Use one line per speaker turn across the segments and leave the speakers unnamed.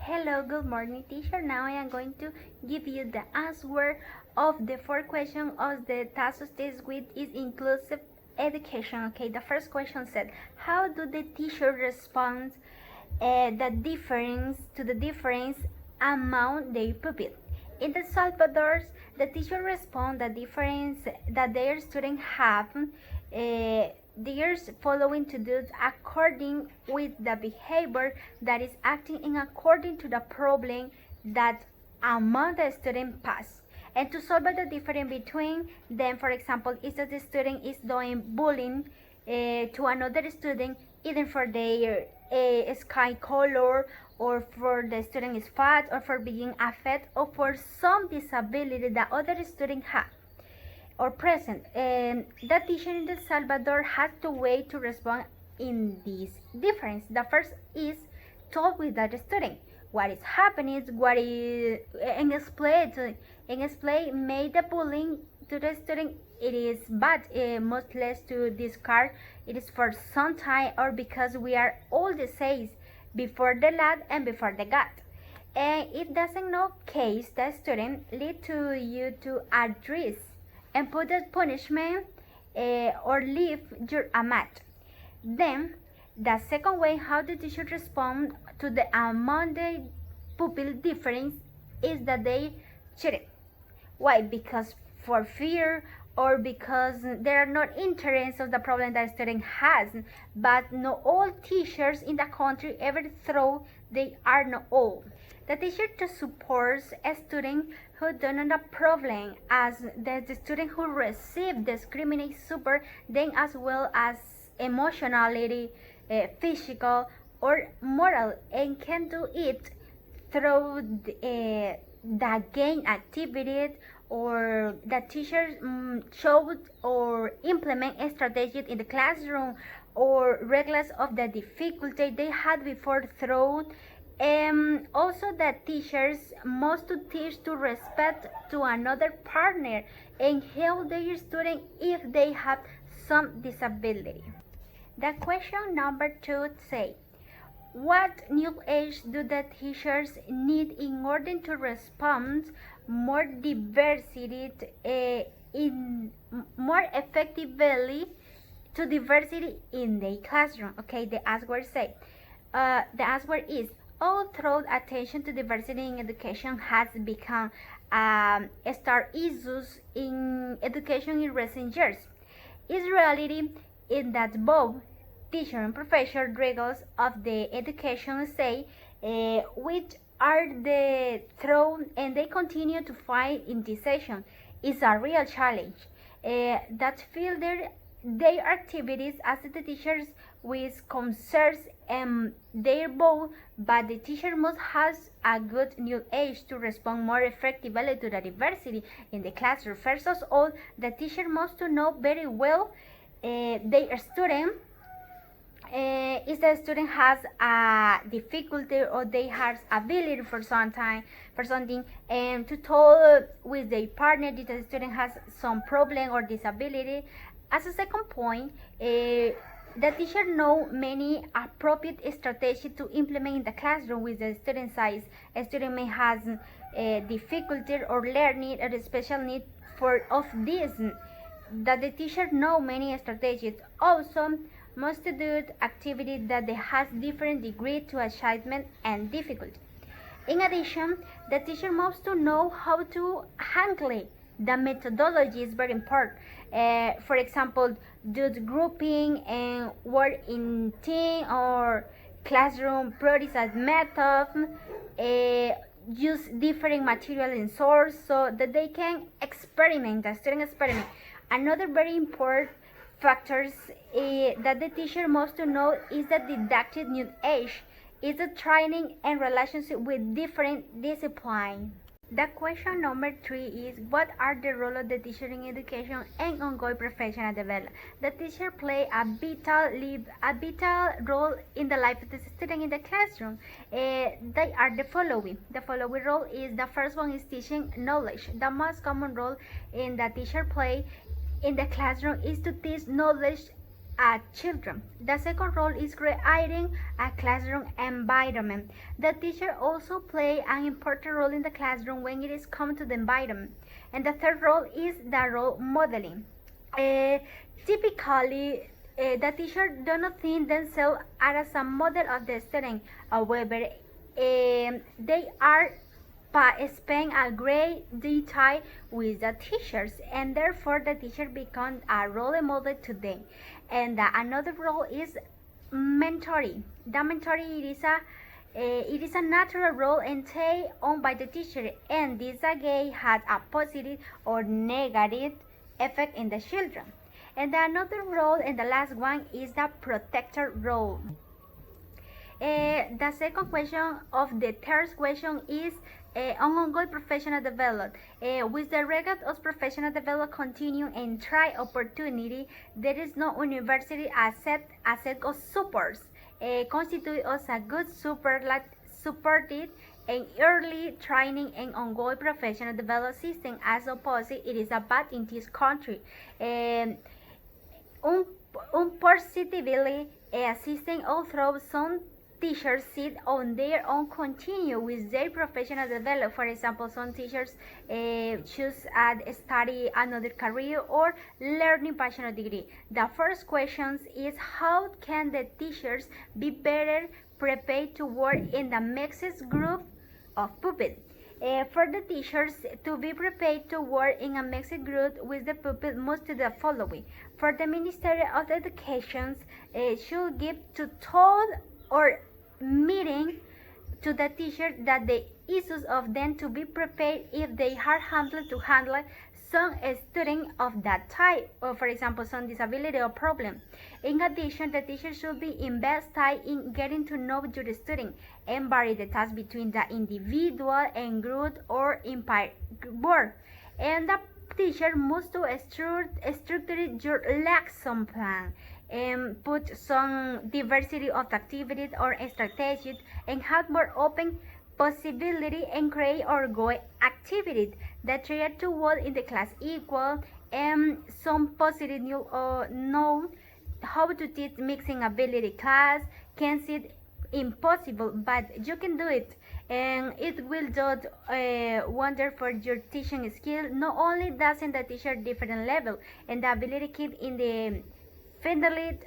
Hello, good morning, teacher. Now I am going to give you the answer of the fourth question of the TASOS test, which is inclusive education. Okay, the first question said, how do the teacher respond the difference among their pupils? In El Salvador, the teacher respond the difference that their students have. They are following to do according with the behavior that is acting in according to the problem that among the student pass. And to solve the difference between them, for example, is that the student is doing bullying to another student, either for their skin color, or for the student is fat, or for being affected, or for some disability that other student have or present. The teacher in El Salvador has two ways to respond in this difference. The first is talk with the student what is happening, what is and explain made the bullying to the student. It is bad, most less to discard. It is for some time, or because we are all the same before the lad and before the God. And if doesn't know case, the student lead to you to address and put the punishment or leave your mat. Then the second way how the teacher respond to the among the pupil difference is that they cheated. Why? Because for fear, or because they are not interested of the problem that student has. But not all teachers in the country ever throw they are not all. The teacher to support a student who don't know the problem, as the student who receive discriminate super, then as well as emotionality, physical or moral, and can do it through the game activity, or the teacher showed or implement a strategy in the classroom, or regardless of the difficulty they had before through. Also the teachers must to teach to respect to another partner and help their student if they have some disability. The question number 2 say, what new age do the teachers need in order to respond more diversity in more effectively to diversity in the classroom? Okay, the answer say, the answer is, although attention to diversity in education has become a star issues in education in recent years, is reality in that both teacher and professor regardless of the education say which are the thrown and they continue to find in this session is a real challenge that feel their activities as the teachers with concerns and their both, but the teacher must have a good new age to respond more effectively to the diversity in the classroom. First of all, the teacher must to know very well their student. If the student has a difficulty or they has ability for something, and to talk with their partner that the student has some problem or disability. As a second point, the teacher know many appropriate strategies to implement in the classroom with the student size. A student may has difficulty or learning or special need for of this, that the teacher know many strategies. Also must do activity that they has different degree to achievement and difficulty. In addition, the teacher must to know how to handle the methodology is very important. For example, do the grouping and work in team or classroom prioritize method, use different material and source so that they can experiment, the student experiment. Another very important factors that the teacher must to know is the didactic new age, is the training and relationship with different disciplines. The question number 3 is, what are the role of the teacher in education and ongoing professional development? The teacher play a vital role in the life of the student in the classroom. They are the following. The following role is, the first one is teaching knowledge. The most common role in the teacher play in the classroom is to teach knowledge children. The second role is creating a classroom environment. The teacher also play an important role in the classroom when it is come to the environment. And the third role is the role modeling. Typically, the teacher do not think themselves as a model of the student. However, they are spend a great deal time with the teachers, and therefore the teacher becomes a role model to them. And another role is mentoring. The mentoring it is a natural role entailed on by the teacher, and this again has a positive or negative effect in the children. And another role, and the last one, is the protector role. The second question of the third question is on ongoing professional development. With the regard of professional development continue and try opportunity, there is no university asset of supports. Constitute as a good supported and early training and ongoing professional development system. As opposed, it is a bad in this country. Unpositively, a system although some teachers sit on their own continue with their professional development. For example, some teachers choose and study another career or learning bachelor degree. The first question is how can the teachers be better prepared to work in the mixed group of pupils? For the teachers to be prepared to work in a mixed group with the pupils must do the following. For the Ministry of Education should give to told or meeting to the teacher that the issues of them to be prepared if they are handled to handle some student of that type, or for example some disability or problem. In addition, the teacher should be invested in getting to know your student and vary the task between the individual and group or empire work. And the teacher must structure your lesson plan and put some diversity of activities or strategies and have more open possibility and create or go activities that try to work in the class equal and some positive know how to teach mixing ability class can seem impossible, but you can do it, and it will do wonder for your teaching skill. Not only doesn't the teacher different level and the ability keep in the finally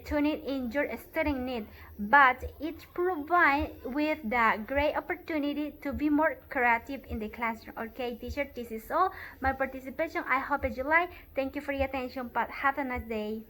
tune it in your student need, but it provides with the great opportunity to be more creative in the classroom. Okay, teacher, this is all my participation. I hope you like. Thank you for your attention, but have a nice day.